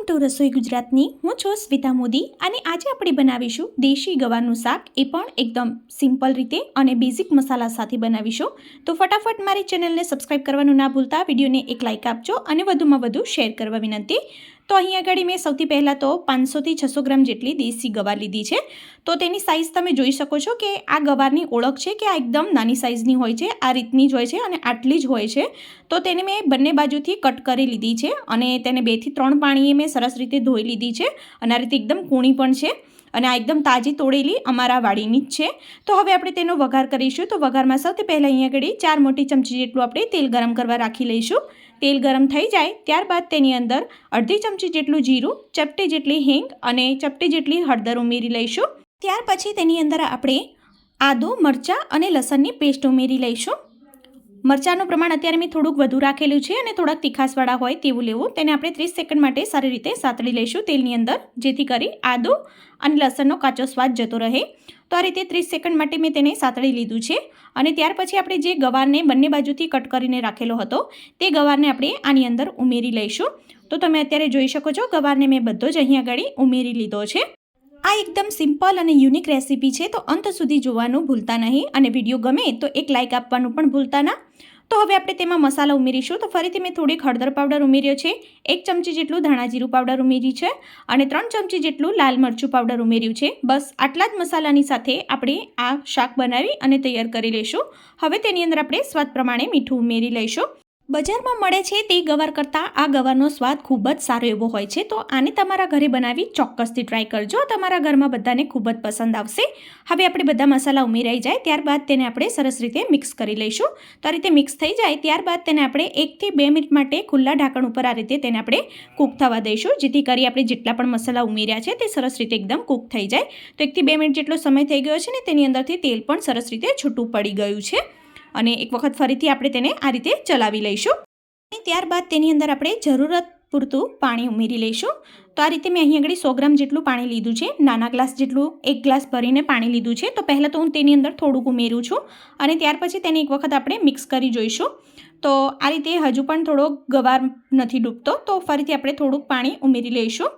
Welcome to રસોઈ ગુજરાતની હું છું સ્મિતા મોદી અને આજે આપણે બનાવીશું દેશી ગવારનું શાક, એ પણ એકદમ સિમ્પલ રીતે અને બેઝિક મસાલા સાથે બનાવીશું। તો ફટાફટ મારી ચેનલને સબસ્ક્રાઇબ કરવાનું ના ભૂલતા, વિડીયોને એક લાઇક આપજો અને વધુમાં વધુ શેર કરવા વિનંતી। તો અહીં આગળ મેં સૌથી પહેલાં તો 500 થી 600 ગ્રામ જેટલી દેશી ગવાર લીધી છે। તો તેની સાઇઝ તમે જોઈ શકો છો કે આ ગવારની ઓળખ છે કે આ એકદમ નાની સાઇઝની હોય છે, આ રીતની જ હોય છે અને આટલી જ હોય છે। તો તેને મેં બંને બાજુથી કટ કરી લીધી છે અને તેને 2 થી 3 પાણીએ મેં સરસ રીતે ધોઈ લીધી છે અને આ રીતે એકદમ કૂણી પણ છે અને આ એકદમ તાજી તોડેલી અમારા વાડીની જ છે। તો હવે આપણે તેનો વઘાર કરીશું। તો વઘારમાં સૌથી પહેલાં અહીં આગળ 4 મોટી ચમચી જેટલું આપણે તેલ ગરમ કરવા રાખી લઈશું। તેલ ગરમ થઈ જાય ત્યારબાદ તેની અંદર અડધી ચમચી જેટલું જીરું, ચપટી જેટલી હિંગ અને ચપટી જેટલી હળદર ઉમેરી લઈશું। ત્યાર પછી તેની અંદર આપણે આદુ, મરચાં અને લસણની પેસ્ટ ઉમેરી લઈશું। મરચાંનું પ્રમાણ અત્યારે મેં થોડુંક વધુ રાખેલું છે અને થોડાક તીખાસવાળા હોય તેવું લેવું। તેને આપણે 30 સેકન્ડ માટે સારી રીતે સાતળી લઈશું તેલની અંદર, જેથી કરી આદુ અને લસણનો કાચો સ્વાદ જતો રહે। તો આ રીતે 30 સેકન્ડ માટે મેં તેને સાતળી લીધું છે અને ત્યાર પછી આપણે જે ગવારને બંને બાજુથી કટ કરીને રાખેલો હતો તે ગવારને આપણે આની અંદર ઉમેરી લઈશું। તો તમે અત્યારે જોઈ શકો છો ગવારને મેં બધો જ અહીં આગળ ઉમેરી લીધો છે। આ એકદમ સિમ્પલ અને યુનિક રેસીપી છે, તો અંત સુધી જોવાનું ભૂલતા નહીં અને વિડીયો ગમે તો એક લાઇક આપવાનું પણ ભૂલતા ના। તો હવે આપણે તેમાં મસાલા ઉમેરીશું। તો ફરીથી મેં થોડીક હળદર પાવડર ઉમેર્યો છે, 1 ચમચી જેટલું ધાણા જીરું પાવડર ઉમેર્યું છે અને 3 ચમચી જેટલું લાલ મરચું પાવડર ઉમેર્યું છે। બસ આટલા જ મસાલાની સાથે આપણે આ શાક બનાવી અને તૈયાર કરી લઈશું। હવે તેની અંદર આપણે સ્વાદ પ્રમાણે મીઠું ઉમેરી લઈશું। બજારમાં મળે છે તે ગવાર કરતાં આ ગવારનો સ્વાદ ખૂબ જ સારો એવો હોય છે, તો આને તમારા ઘરે બનાવી ચોક્કસથી ટ્રાય કરજો, તમારા ઘરમાં બધાને ખૂબ જ પસંદ આવશે। હવે આપણે બધા મસાલા ઉમેરાઈ જાય ત્યારબાદ તેને આપણે સરસ રીતે મિક્સ કરી લઈશું। તો આ રીતે મિક્સ થઈ જાય ત્યારબાદ તેને આપણે 1 થી 2 મિનિટ માટે ખુલ્લા ઢાંકણ ઉપર આ રીતે તેને આપણે કૂક થવા દઈશું, જેથી કરી આપણે જેટલા પણ મસાલા ઉમેર્યા છે તે સરસ રીતે એકદમ કૂક થઈ જાય। તો 1 થી 2 મિનિટ જેટલો સમય થઈ ગયો છે ને તેની અંદરથી તેલ પણ સરસ રીતે છૂટું પડી ગયું છે અને એક વખત ફરીથી આપણે તેને આ રીતે ચલાવી લઈશું અને ત્યારબાદ તેની અંદર આપણે જરૂરત પૂરતું પાણી ઉમેરી લઈશું। તો આ રીતે મેં અહીં આગળ 100 ગ્રામ જેટલું પાણી લીધું છે, નાના ગ્લાસ જેટલું 1 ગ્લાસ ભરીને પાણી લીધું છે। તો પહેલાં તો હું તેની અંદર થોડુંક ઉમેરું છું અને ત્યાર પછી તેને એક વખત આપણે મિક્સ કરી જોઈશું। તો આ રીતે હજુ પણ થોડો ગવાર નથી ડૂબતો, તો ફરીથી આપણે થોડુંક પાણી ઉમેરી લઈશું।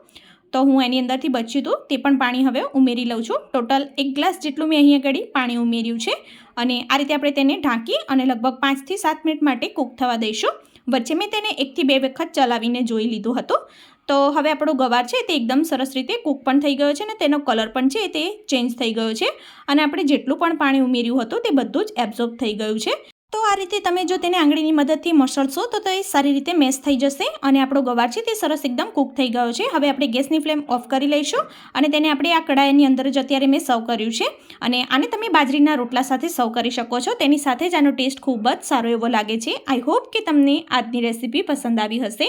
તો હું એની અંદરથી બચ્યું હતું તે પણ પાણી હવે ઉમેરી લઉં છું। ટોટલ 1 ગ્લાસ જેટલું મેં અહીં આગળ પાણી ઉમેર્યું છે અને આ રીતે આપણે તેને ઢાંકી અને લગભગ 5 થી 7 મિનિટ માટે કૂક થવા દઈશું। વચ્ચે મેં તેને 1 થી 2 વખત ચલાવીને જોઈ લીધું હતું। તો હવે આપણો ગવાર છે તે એકદમ સરસ રીતે કૂક પણ થઈ ગયો છે અને તેનો કલર પણ છે તે ચેન્જ થઈ ગયો છે અને આપણે જેટલું પણ પાણી ઉમેર્યું હતું તે બધું જ એબ્ઝોર્બ થઈ ગયું છે। તો આ રીતે તમે જો તેને આંગળીની મદદથી મસળશો તો તે સારી રીતે મેશ થઈ જશે અને આપણો ગવાર છે તે સરસ એકદમ કૂક થઈ ગયો છે। હવે આપણે ગેસની ફ્લેમ ઓફ કરી લઈશું અને તેને આપણે આ કડાઈની અંદર જ અત્યારે મેં સર્વ કર્યું છે અને આને તમે બાજરીના રોટલા સાથે સર્વ કરી શકો છો, તેની સાથે જ આનો ટેસ્ટ ખૂબ જ સારો એવો લાગે છે। આઈ હોપ કે તમને આજની રેસીપી પસંદ આવી હશે।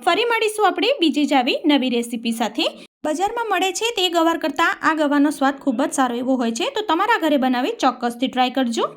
ફરી મળીશું આપણે બીજી જ આવી નવી રેસીપી સાથે। બજારમાં મળે છે તે ગવાર કરતાં આ ગવારનો સ્વાદ ખૂબ જ સારો એવો હોય છે, તો તમારા ઘરે બનાવી ચોક્કસથી ટ્રાય કરજો।